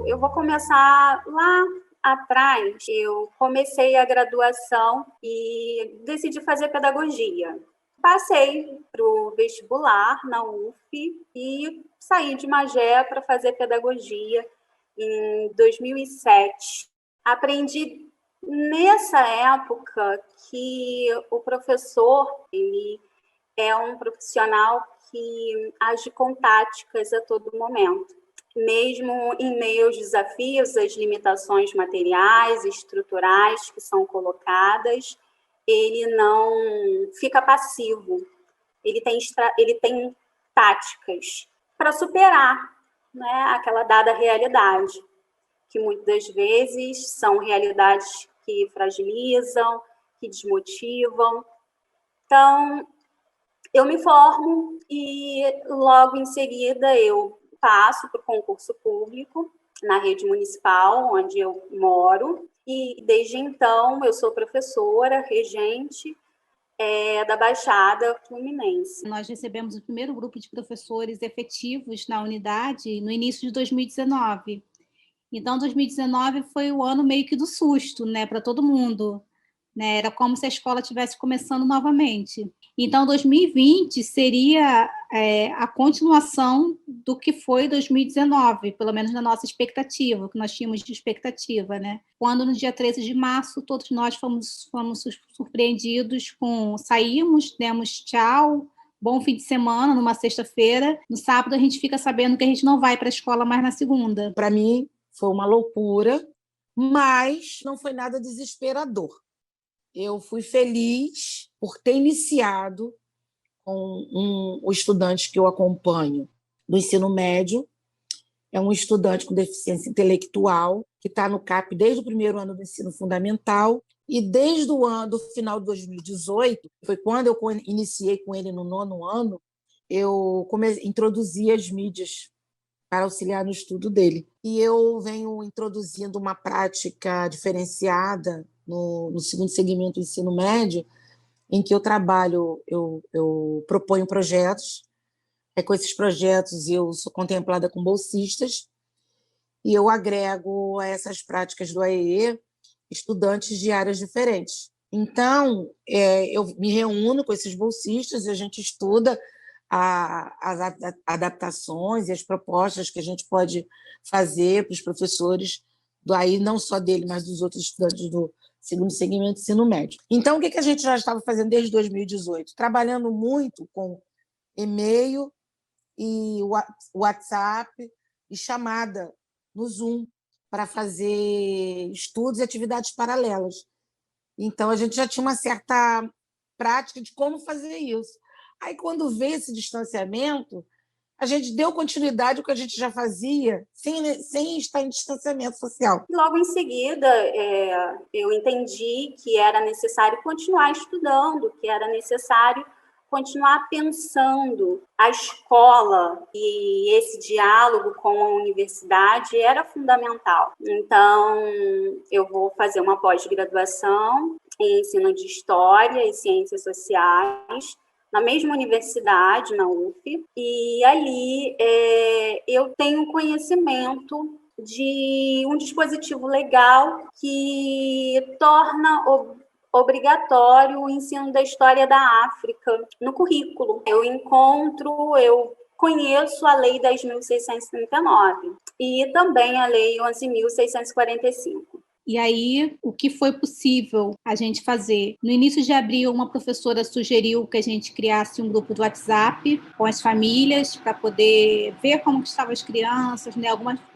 Eu vou começar lá atrás. Eu comecei a graduação e decidi fazer pedagogia. Passei para o vestibular na UF e saí de Magé para fazer pedagogia em 2007. Aprendi nessa época que o professor ele é um profissional que age com táticas a todo momento. Mesmo em meio aos desafios, às limitações materiais, estruturais que são colocadas, ele não fica passivo. Ele tem táticas para superar, né, aquela dada realidade, que muitas vezes são realidades que fragilizam, que desmotivam. Então, eu me formo e logo em seguida eu passo para o concurso público na rede municipal, onde eu moro, e desde então eu sou professora, regente da Baixada Fluminense. Nós recebemos o primeiro grupo de professores efetivos na unidade no início de 2019. Então, 2019 foi o ano meio que do susto, né, para todo mundo. Né? Era como se a escola estivesse começando novamente. Então, 2020 seria a continuação do que foi 2019, pelo menos na nossa expectativa, o que nós tínhamos de expectativa, né? Quando no dia 13 de março, todos nós fomos surpreendidos saímos, demos tchau, bom fim de semana, numa sexta-feira. No sábado, a gente fica sabendo que a gente não vai para a escola mais na segunda. Para mim, foi uma loucura, mas não foi nada desesperador. Eu fui feliz por ter iniciado com o estudante que eu acompanho do ensino médio. É um estudante com deficiência intelectual, que está no CAP desde o primeiro ano do ensino fundamental, e desde do final de 2018, foi quando eu iniciei com ele no 9º ano, eu introduzi as mídias para auxiliar no estudo dele. E eu venho introduzindo uma prática diferenciada no 2º segmento do ensino médio, em que eu trabalho, eu proponho projetos, com esses projetos eu sou contemplada com bolsistas, e eu agrego a essas práticas do AEE estudantes de áreas diferentes. Então, eu me reúno com esses bolsistas e a gente estuda as adaptações e as propostas que a gente pode fazer para os professores, aí não só dele, mas dos outros estudantes do 2º segmento do ensino médio. Então, o que a gente já estava fazendo desde 2018? Trabalhando muito com e-mail e WhatsApp e chamada no Zoom para fazer estudos e atividades paralelas. Então, a gente já tinha uma certa prática de como fazer isso. Aí, quando veio esse distanciamento, a gente deu continuidade ao que a gente já fazia, sem estar em distanciamento social. Logo em seguida, eu entendi que era necessário continuar estudando, que era necessário continuar pensando a escola, e esse diálogo com a universidade era fundamental. Então, eu vou fazer uma pós-graduação em ensino de História e Ciências Sociais, na mesma universidade, na UF, e ali eu tenho conhecimento de um dispositivo legal que torna obrigatório o ensino da história da África no currículo. Eu conheço a Lei 10.639 e também a Lei 11.645. E aí, o que foi possível a gente fazer? No início de abril, uma professora sugeriu que a gente criasse um grupo do WhatsApp com as famílias para poder ver como estavam as crianças, né?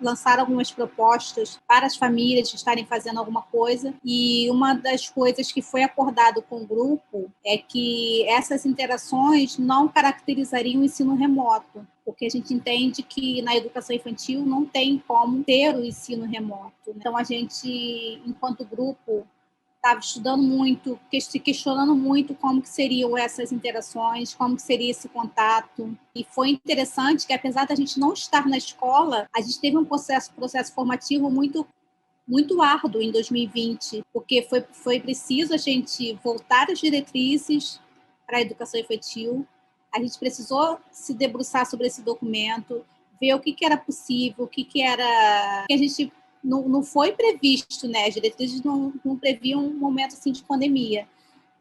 Lançaram algumas propostas para as famílias estarem fazendo alguma coisa. E uma das coisas que foi acordado com o grupo é que essas interações não caracterizariam o ensino remoto, porque a gente entende que na educação infantil não tem como ter o ensino remoto. Então, a gente, enquanto grupo, estava estudando muito, se questionando muito como que seriam essas interações, como que seria esse contato. E foi interessante que, apesar da gente não estar na escola, a gente teve um processo formativo muito árduo em 2020, porque foi preciso a gente voltar às diretrizes para a educação infantil. A gente precisou se debruçar sobre esse documento, ver o que era possível, o que era... que a gente não foi previsto, né? As diretrizes não previam um momento assim de pandemia.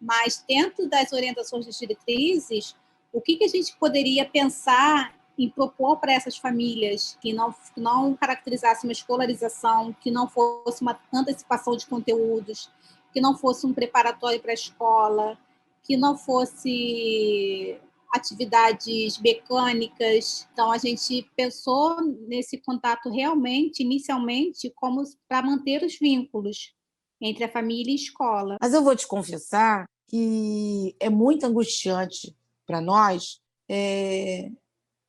Mas, dentro das orientações das diretrizes, o que a gente poderia pensar em propor para essas famílias que não caracterizasse uma escolarização, que não fosse uma antecipação de conteúdos, que não fosse um preparatório para a escola, que não fosse atividades mecânicas. Então, a gente pensou nesse contato realmente, inicialmente, como para manter os vínculos entre a família e a escola. Mas eu vou te confessar que é muito angustiante para nós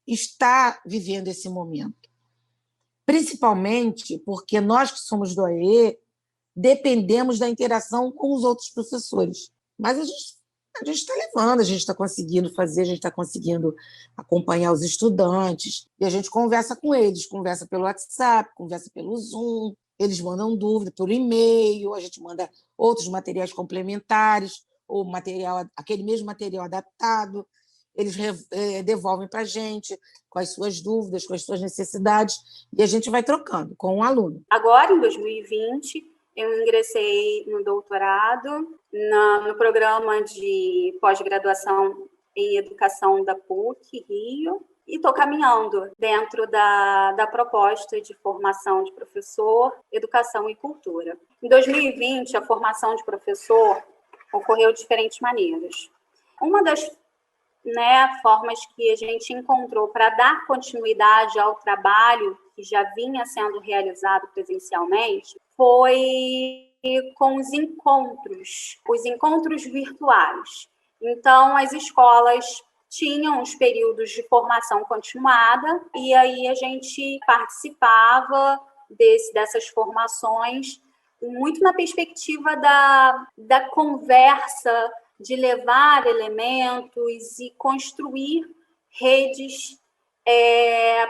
estar vivendo esse momento. Principalmente porque nós que somos do AE dependemos da interação com os outros professores. Mas a gente está levando, a gente está conseguindo fazer, a gente está conseguindo acompanhar os estudantes, e a gente conversa com eles, conversa pelo WhatsApp, conversa pelo Zoom, eles mandam dúvida por e-mail, a gente manda outros materiais complementares, ou aquele mesmo material adaptado, eles devolvem para a gente com as suas dúvidas, com as suas necessidades, e a gente vai trocando com o aluno. Agora, em 2020, eu ingressei no doutorado, no programa de pós-graduação em educação da PUC, Rio, e estou caminhando dentro da proposta de formação de professor, educação e cultura. Em 2020, a formação de professor ocorreu de diferentes maneiras. Uma das formas que a gente encontrou para dar continuidade ao trabalho que já vinha sendo realizado presencialmente foi com os encontros virtuais. Então, as escolas tinham os períodos de formação continuada e aí a gente participava dessas formações muito na perspectiva da conversa, de levar elementos e construir redes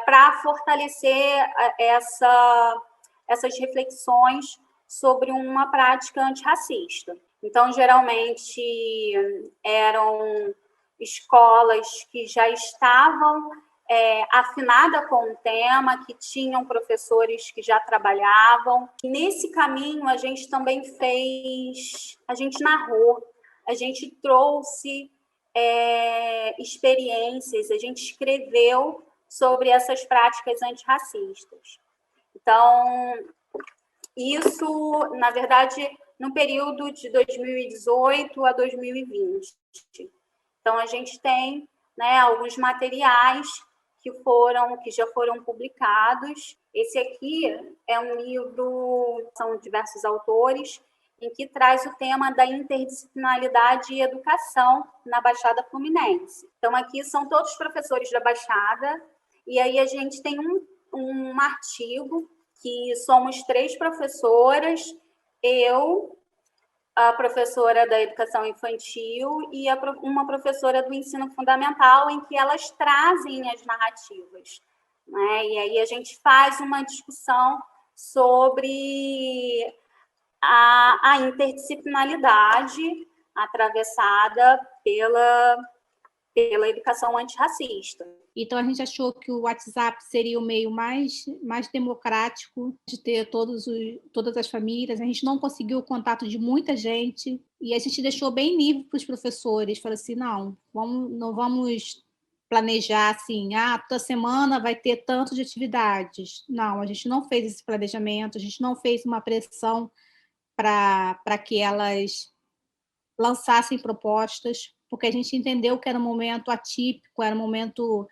para fortalecer essas reflexões sobre uma prática antirracista. Então, geralmente, eram escolas que já estavam afinadas com o tema, que tinham professores que já trabalhavam. E nesse caminho, a gente também a gente narrou, a gente trouxe experiências, a gente escreveu sobre essas práticas antirracistas. Então, isso, na verdade, no período de 2018 a 2020. Então, a gente tem alguns materiais que já foram publicados. Esse aqui é um livro, são diversos autores, em que traz o tema da interdisciplinaridade e educação na Baixada Fluminense. Então, aqui são todos professores da Baixada, e aí a gente tem um artigo que somos 3 professoras, eu, a professora da educação infantil e uma professora do ensino fundamental, em que elas trazem as narrativas, né? E aí a gente faz uma discussão sobre a interdisciplinaridade atravessada pela educação antirracista. Então, a gente achou que o WhatsApp seria o meio mais democrático de ter todas as famílias. A gente não conseguiu o contato de muita gente e a gente deixou bem livre para os professores. Falou assim, não vamos planejar assim, toda semana vai ter tanto de atividades. Não, a gente não fez esse planejamento, a gente não fez uma pressão para que elas lançassem propostas, porque a gente entendeu que era um momento atípico, era um momento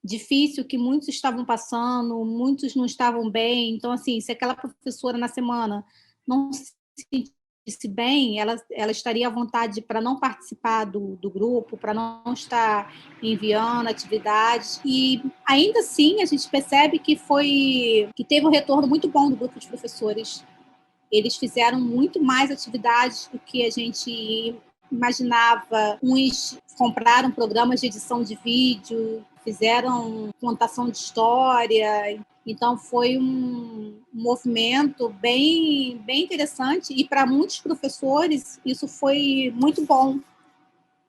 difícil, que muitos estavam passando, muitos não estavam bem. Então, assim, se aquela professora na semana não se sentisse bem, ela estaria à vontade para não participar do grupo, para não estar enviando atividades. E, ainda assim, a gente percebe que teve um retorno muito bom do grupo de professores. Eles fizeram muito mais atividades do que a gente imaginava. Uns compraram programas de edição de vídeo, fizeram contação de história. Então, foi um movimento bem, bem interessante. E, para muitos professores, isso foi muito bom.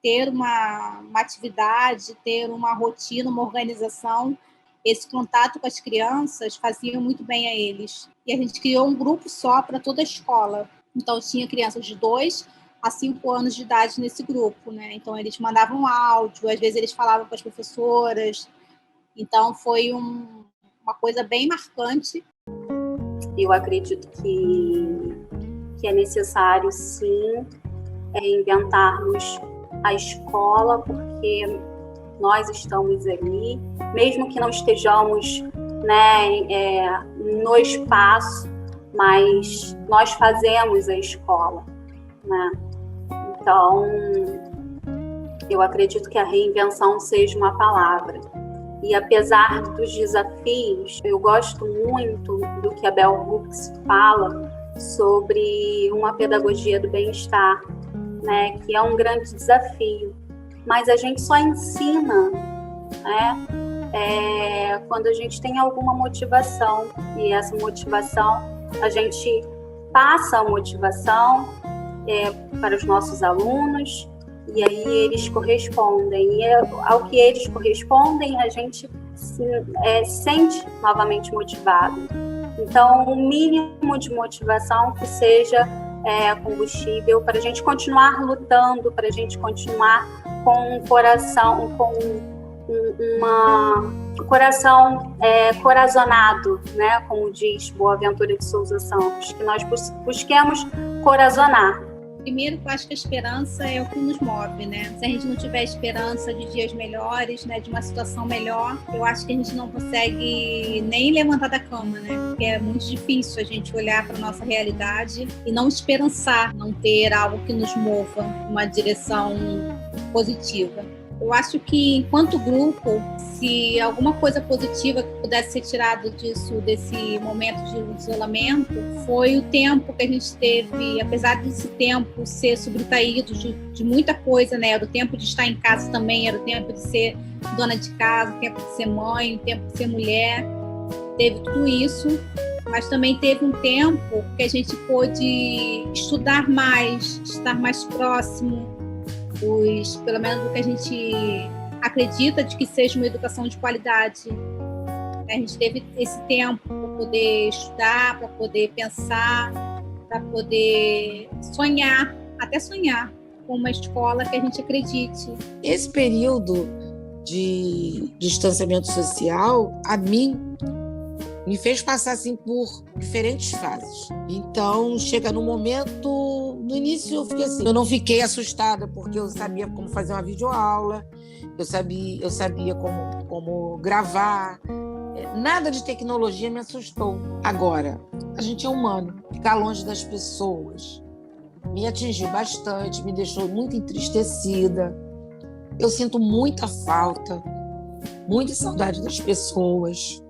Ter uma atividade, ter uma rotina, uma organização esse contato com as crianças fazia muito bem a eles. E a gente criou um grupo só para toda a escola. Então, tinha crianças de 2 a 5 anos de idade nesse grupo, né? Então, eles mandavam áudio, às vezes eles falavam com as professoras. Então, foi uma coisa bem marcante. Eu acredito que é necessário, sim, inventarmos a escola, porque nós estamos ali, mesmo que não estejamos, né, no espaço, mas nós fazemos a escola, né? Então, eu acredito que a reinvenção seja uma palavra. E apesar dos desafios, eu gosto muito do que a Bell Hooks fala sobre uma pedagogia do bem-estar, né, que é um grande desafio. Mas a gente só ensina, né, quando a gente tem alguma motivação. E essa motivação, a gente passa a motivação para os nossos alunos, e aí eles correspondem. E ao que eles correspondem, a gente se sente novamente motivado. Então, o mínimo de motivação que seja combustível para a gente continuar lutando, para a gente continuar com um coração, com um coração corazonado, né? Como diz Boaventura de Souza Santos, que nós busquemos corazonar. Primeiro, eu acho que a esperança é o que nos move, né? Se a gente não tiver esperança de dias melhores, né, de uma situação melhor, eu acho que a gente não consegue nem levantar da cama, né? Porque é muito difícil a gente olhar para a nossa realidade e não esperançar, não ter algo que nos mova uma direção positiva. Eu acho que, enquanto grupo, se alguma coisa positiva que pudesse ser tirado desse momento de isolamento, foi o tempo que a gente teve, apesar desse tempo ser sobrecaído de muita coisa, né? Era o tempo de estar em casa também, era o tempo de ser dona de casa, o tempo de ser mãe, o tempo de ser mulher. Teve tudo isso, mas também teve um tempo que a gente pôde estudar mais, estar mais próximo, pelo menos do que a gente acredita de que seja uma educação de qualidade. A gente teve esse tempo para poder estudar, para poder pensar, para poder sonhar, até sonhar com uma escola que a gente acredite. Esse período de distanciamento social, a mim, me fez passar assim por diferentes fases. Então, chega no momento, no início eu fiquei assim, eu não fiquei assustada porque eu sabia como fazer uma videoaula, eu sabia como gravar, nada de tecnologia me assustou. Agora, a gente é humano, ficar longe das pessoas me atingiu bastante, me deixou muito entristecida. Eu sinto muita falta, muita saudade das pessoas.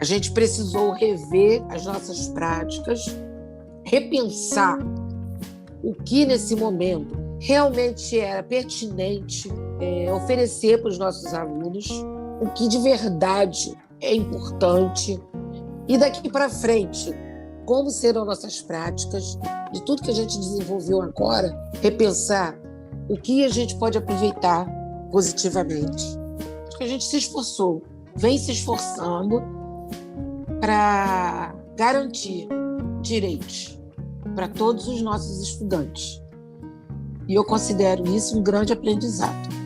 A gente precisou rever as nossas práticas, repensar o que nesse momento realmente era pertinente oferecer para os nossos alunos, o que de verdade é importante, e daqui para frente, como serão nossas práticas, de tudo que a gente desenvolveu agora, repensar o que a gente pode aproveitar positivamente. Acho que a gente se esforçou, vem se esforçando para garantir direitos para todos os nossos estudantes. E eu considero isso um grande aprendizado.